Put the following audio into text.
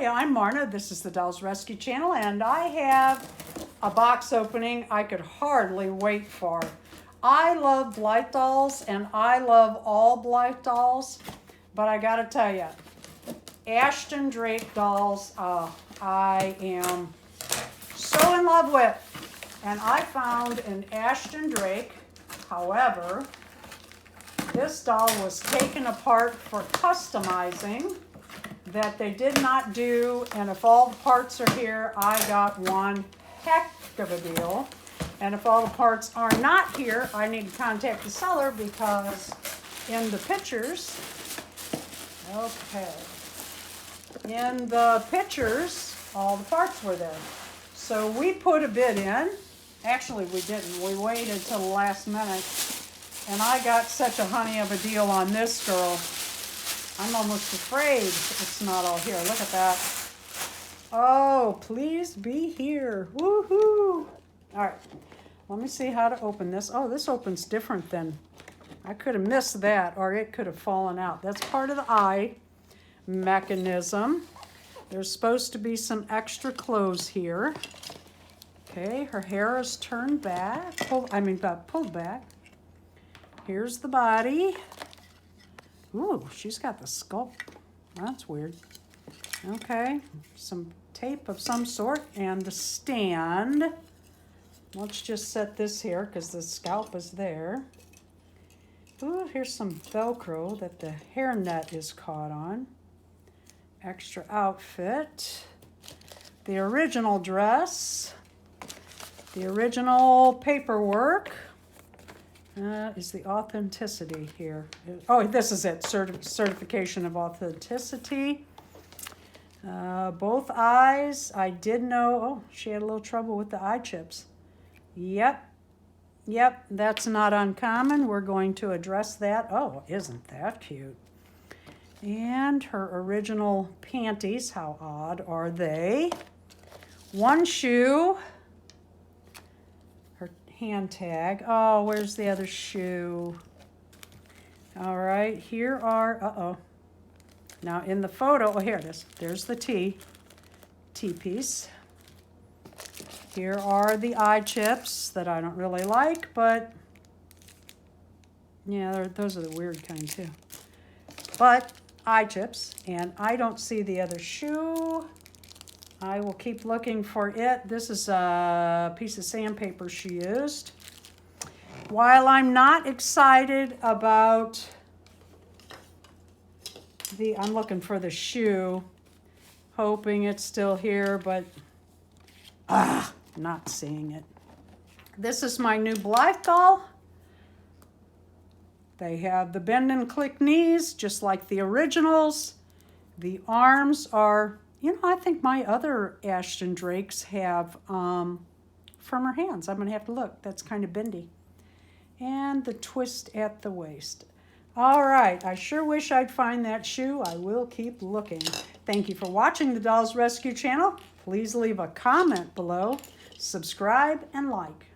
Hi, I'm Marna. This is the Dolls Rescue Channel, and I have a box opening I could hardly wait for. I love Blythe dolls, and I love all Blythe dolls, but I gotta tell you, Ashton Drake dolls, I am so in love with. And I found an Ashton Drake. However, this doll was taken apart for customizing that they did not do, and if all the parts are here, I got one heck of a deal. And if all the parts are not here, I need to contact the seller because in the pictures, in the pictures, all the parts were there. So we put a bid in. Actually, we didn't. We waited till the last minute, and I got such a honey of a deal on this girl. I'm almost afraid it's not all here. Look at that. Oh, please be here. Woohoo! All right, let me see how to open this. Oh, this opens different than, I could have missed that, or it could have fallen out. That's part of the eye mechanism. There's supposed to be some extra clothes here. Okay, her hair is turned back, pulled back. Here's the body. Ooh, she's got the sculpt. That's weird. Okay, some tape of some sort and the stand. Let's just set this here because the scalp is there. Ooh, here's some Velcro that the hairnet is caught on. Extra outfit. The original dress. The original paperwork. Is the authenticity here? Oh, this is it. Certification of authenticity. Both eyes. I did know. Oh, she had a little trouble with the eye chips. Yep, that's not uncommon. We're going to address that. Oh, isn't that cute? And her original panties. How odd are they? One shoe. Hand tag. Oh, where's the other shoe? All right, here are, Now in the photo, oh, here it is. There's the T piece. Here are the eye chips that I don't really like, but yeah, those are the weird kind too. But eye chips, and I don't see the other shoe. I will keep looking for it. This is a piece of sandpaper she used. While I'm not excited about I'm looking for the shoe, hoping it's still here, but not seeing it. This is my new Blythe doll. They have the bend and click knees, just like the originals. The arms are, I think my other Ashton Drakes have firmer hands. I'm going to have to look. That's kind of bendy. And the twist at the waist. All right. I sure wish I'd find that shoe. I will keep looking. Thank you for watching the Dolls Rescue Channel. Please leave a comment below, subscribe, and like.